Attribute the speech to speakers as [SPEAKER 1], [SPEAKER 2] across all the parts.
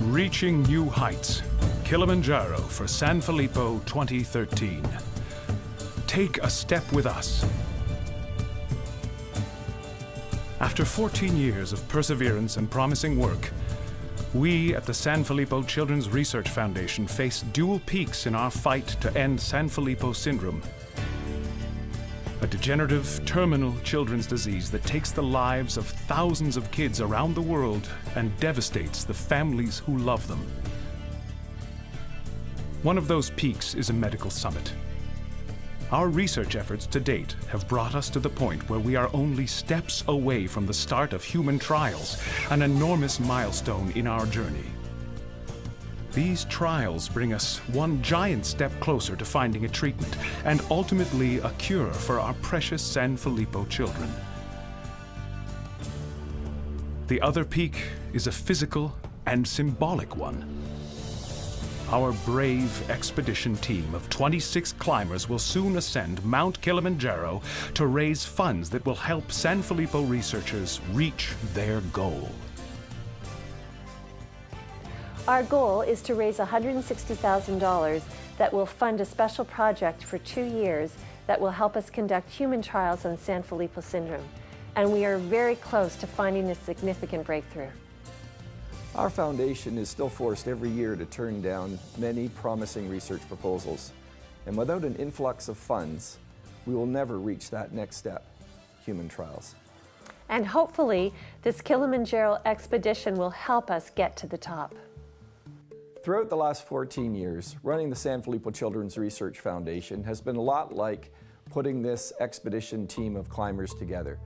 [SPEAKER 1] Reaching New Heights, Kilimanjaro for San Filippo 2013. Take a step with us. After 14 years of perseverance and promising work, we at the San Filippo Children's Research Foundation face dual peaks in our fight to end San Filippo syndrome, a degenerative, terminal children's disease that takes the lives of thousands of kids around the world and devastates the families who love them. One of those peaks is a medical summit. Our research efforts to date have brought us to the point where we are only steps away from the start of human trials, an enormous milestone in our journey. These trials bring us one giant step closer to finding a treatment and ultimately a cure for our precious San Filippo children. The other peak is a physical and symbolic one. Our brave expedition team of 26 climbers will soon ascend Mount Kilimanjaro to raise funds that will help San Filippo researchers reach their goal.
[SPEAKER 2] Our goal is to raise $160,000 that will fund a special project for 2 years that will help us conduct human trials on San Filippo syndrome. And we are very close to finding a significant breakthrough.
[SPEAKER 3] Our foundation is still forced every year to turn down many promising research proposals. And without an influx of funds, we will never reach that next step, human trials.
[SPEAKER 2] And hopefully, this Kilimanjaro expedition will help us get to the top.
[SPEAKER 3] Throughout the last 14 years, running the San Filippo Children's Research Foundation has been a lot like putting this expedition team of climbers together.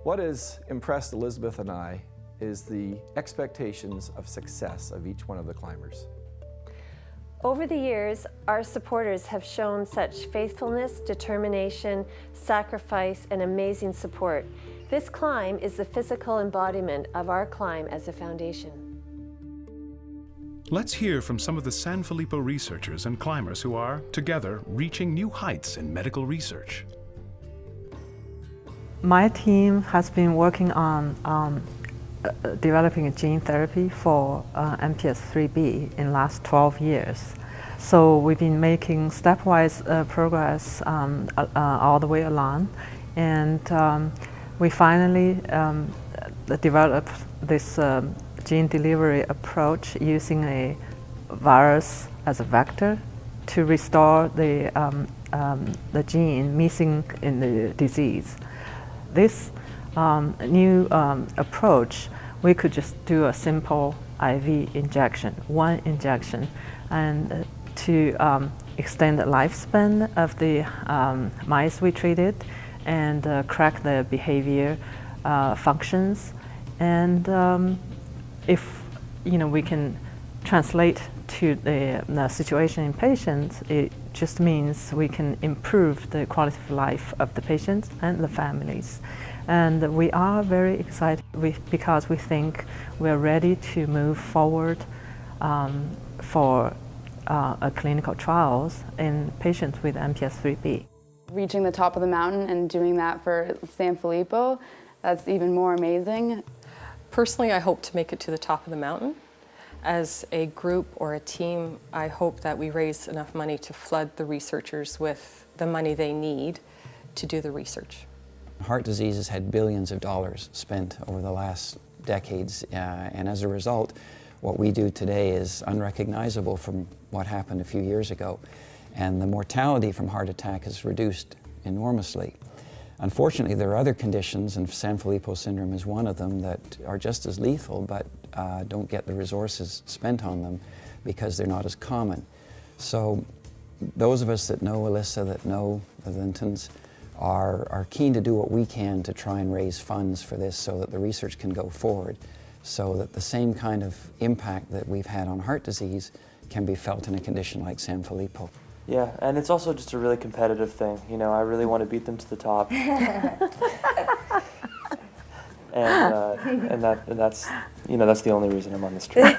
[SPEAKER 3] What has impressed Elizabeth and I is the expectations of success of each one of the climbers.
[SPEAKER 2] Over the years, our supporters have shown such faithfulness, determination, sacrifice, and amazing support. This climb is the physical embodiment of our climb as a foundation.
[SPEAKER 1] Let's hear from some of the San Filippo researchers and climbers who are, together, reaching new heights in medical research.
[SPEAKER 4] My team has been working on developing a gene therapy for MPS IIIB in the last 12 years. So we've been making stepwise progress all the way along, and we finally developed this gene delivery approach using a virus as a vector to restore the gene missing in the disease. This new approach, we could just do a simple IV injection, one injection, and to extend the lifespan of the mice we treated and correct the behavior functions. And if we can translate to the situation in patients, it just means we can improve the quality of life of the patients and the families. And we are very excited because we think we're ready to move forward for clinical trials in patients with MPS IIIB.
[SPEAKER 5] Reaching the top of the mountain and doing that for San Filippo, that's even more amazing.
[SPEAKER 6] Personally, I hope to make it to the top of the mountain. As a group or a team, I hope that we raise enough money to flood the researchers with the money they need to do the research.
[SPEAKER 7] Heart disease has had billions of dollars spent over the last decades, and as a result, what we do today is unrecognizable from what happened a few years ago. And the mortality from heart attack is reduced enormously. Unfortunately, there are other conditions, and San Filippo syndrome is one of them, that are just as lethal but don't get the resources spent on them because they're not as common. So those of us that know Alyssa, that know the Lintons, are keen to do what we can to try and raise funds for this so that the research can go forward, so that the same kind of impact that we've had on heart disease can be felt in a condition like San Filippo.
[SPEAKER 8] Yeah, and it's also just a really competitive thing. I really want to beat them to the top. and that's the only reason I'm on this trip.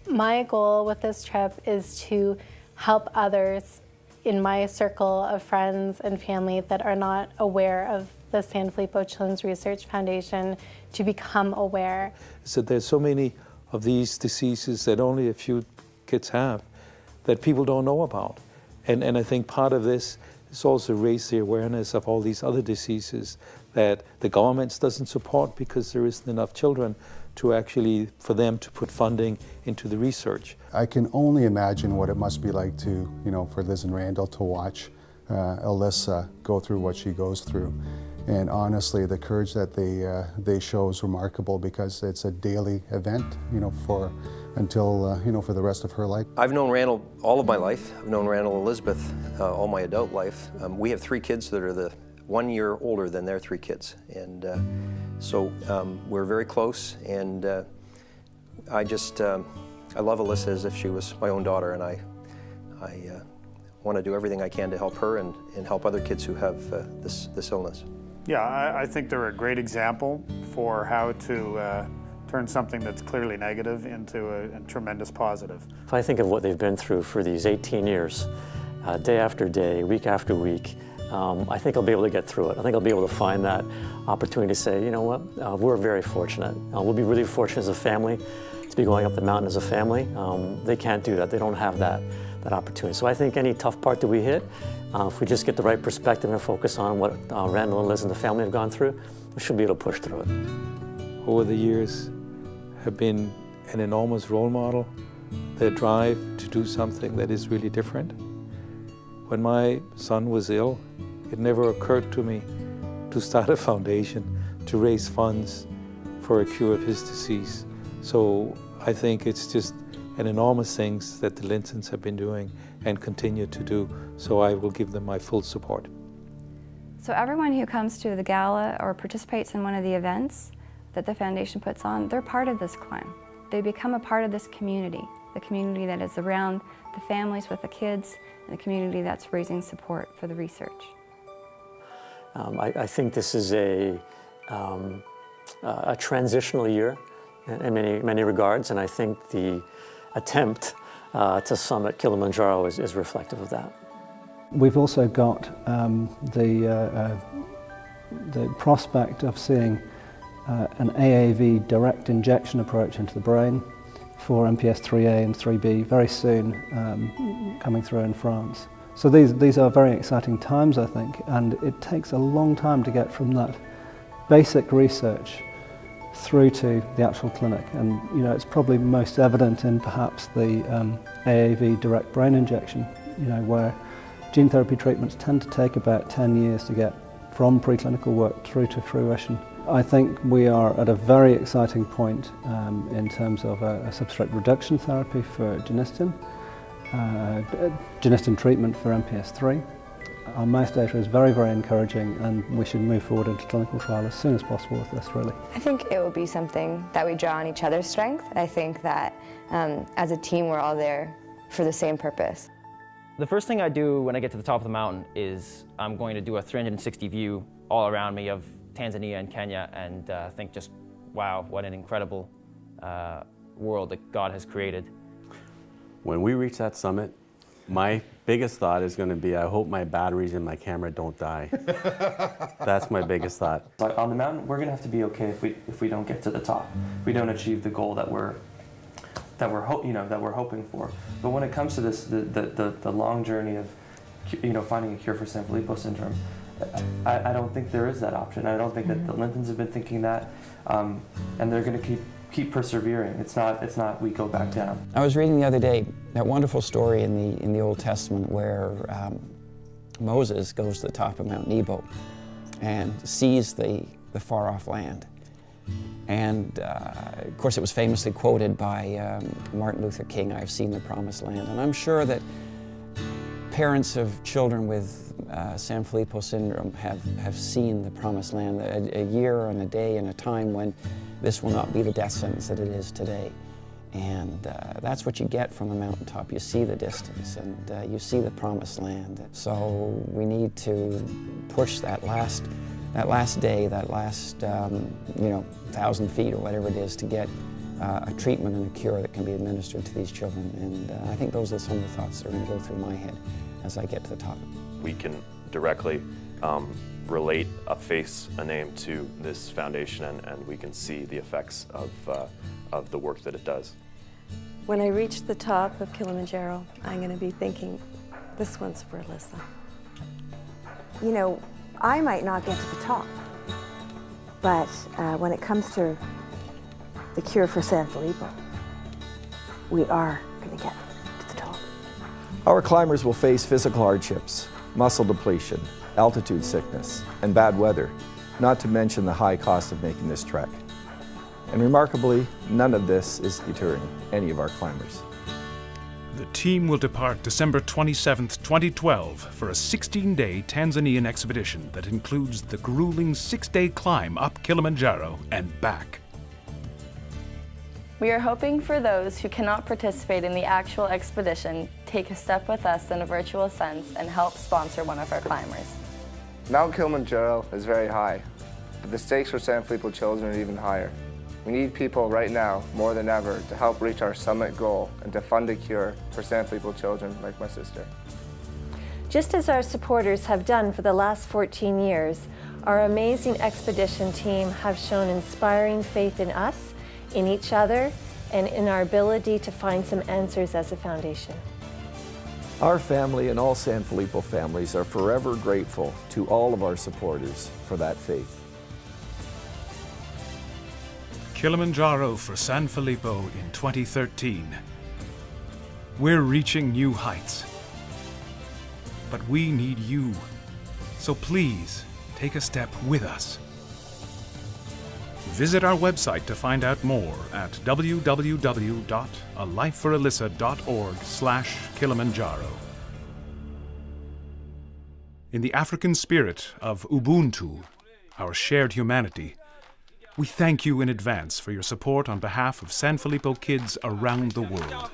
[SPEAKER 9] My goal with this trip is to help others in my circle of friends and family that are not aware of the San Filippo Children's Research Foundation to become aware.
[SPEAKER 10] So there's so many of these diseases that only a few kids have, that people don't know about. And I think part of this is also raise the awareness of all these other diseases that the government doesn't support because there isn't enough children to actually, for them to put funding into the research.
[SPEAKER 11] I can only imagine what it must be like to, for Liz and Randall to watch Alyssa go through what she goes through. And honestly, the courage that they show is remarkable because it's a daily event, until, for the rest of her life.
[SPEAKER 12] I've known Randall all of my life. I've known Randall and Elizabeth all my adult life. We have 3 kids that are the 1 year older than their 3 kids. And so we're very close, and I love Alyssa as if she was my own daughter, and I want to do everything I can to help her and help other kids who have this illness.
[SPEAKER 13] Yeah, I think they're a great example for how to turn something that's clearly negative into a tremendous positive.
[SPEAKER 14] If I think of what they've been through for these 18 years, day after day, week after week, I think I'll be able to get through it. I think I'll be able to find that opportunity to say, you know what, we're very fortunate. We'll be really fortunate as a family to be going up the mountain as a family. They can't do that. They don't have that opportunity. So I think any tough part that we hit, if we just get the right perspective and focus on what Randall and Liz and the family have gone through, we should be able to push through it.
[SPEAKER 10] Over the years, have been an enormous role model, their drive to do something that is really different. When my son was ill, it never occurred to me to start a foundation to raise funds for a cure of his disease. So I think it's just an enormous things that the Lintons have been doing and continue to do, so I will give them my full support.
[SPEAKER 15] So everyone who comes to the gala or participates in one of the events that the foundation puts on, they're part of this climb. They become a part of this community, the community that is around the families with the kids, and the community that's raising support for the research.
[SPEAKER 14] I think this is a transitional year in many regards, and I think the attempt to summit Kilimanjaro is reflective of that.
[SPEAKER 16] We've also got the prospect of seeing an AAV direct injection approach into the brain for MPS 3A and 3B very soon coming through in France. So these are very exciting times, I think, and it takes a long time to get from that basic research through to the actual clinic. And it's probably most evident in perhaps the AAV direct brain injection, where gene therapy treatments tend to take about 10 years to get from preclinical work through to fruition. I think we are at a very exciting point in terms of a substrate reduction therapy for Genistin, Genistin treatment for MPS 3. Our mouse data is very, very encouraging, and we should move forward into clinical trial as soon as possible with this, really.
[SPEAKER 17] I think it will be something that we draw on each other's strength. I think that as a team, we're all there for the same purpose.
[SPEAKER 18] The first thing I do when I get to the top of the mountain is I'm going to do a 360 view all around me of Tanzania and Kenya, and think just, wow, what an incredible world that God has created.
[SPEAKER 19] When we reach that summit, my biggest thought is going to be, I hope my batteries in my camera don't die. That's my biggest thought.
[SPEAKER 8] But on the mountain, we're going to have to be okay if we don't get to the top. If we don't achieve the goal that we're hoping for. But when it comes to this, the long journey of finding a cure for Sanfilippo syndrome, I don't think there is that option. I don't think that the Lintons have been thinking that, and they're going to keep persevering. It's not we go back down.
[SPEAKER 7] I was reading the other day that wonderful story in the Old Testament where Moses goes to the top of Mount Nebo and sees the far-off land. And of course it was famously quoted by Martin Luther King, "I've seen the promised land." And I'm sure that parents of children with Sanfilippo syndrome have seen the promised land, a year and a day and a time when this will not be the death sentence that it is today. And that's what you get from the mountaintop. You see the distance, and you see the promised land. So we need to push that last day, that last 1,000 feet or whatever it is, to get a treatment and a cure that can be administered to these children. And I think those are some of the thoughts that are going to go through my head as I get to the top.
[SPEAKER 20] We can directly relate a face, a name to this foundation, and we can see the effects of the work that it does.
[SPEAKER 2] When I reach the top of Kilimanjaro, I'm going to be thinking, this one's for Alyssa.
[SPEAKER 21] You know, I might not get to the top, but when it comes to the cure for Sanfilippo, we are going to get to the top.
[SPEAKER 3] Our climbers will face physical hardships, muscle depletion, altitude sickness, and bad weather, not to mention the high cost of making this trek. And remarkably, none of this is deterring any of our climbers.
[SPEAKER 1] The team will depart December 27th, 2012 for a 16-day Tanzanian expedition that includes the grueling 6-day climb up Kilimanjaro and back.
[SPEAKER 22] We are hoping for those who cannot participate in the actual expedition take a step with us in a virtual sense and help sponsor one of our climbers.
[SPEAKER 23] Mount Kilimanjaro is very high, but the stakes for Sanfilippo children are even higher. We need people right now, more than ever, to help reach our summit goal and to fund a cure for Sanfilippo children like my sister.
[SPEAKER 2] Just as our supporters have done for the last 14 years, our amazing expedition team have shown inspiring faith in us, in each other, and in our ability to find some answers as a foundation.
[SPEAKER 3] Our family and all Sanfilippo families are forever grateful to all of our supporters for that faith.
[SPEAKER 1] Kilimanjaro for Sanfilippo in 2013. We're reaching new heights. But we need you. So please, take a step with us. Visit our website to find out more at www.alifeforalyssa.org/Kilimanjaro. In the African spirit of Ubuntu, our shared humanity, we thank you in advance for your support on behalf of Sanfilippo kids around the world.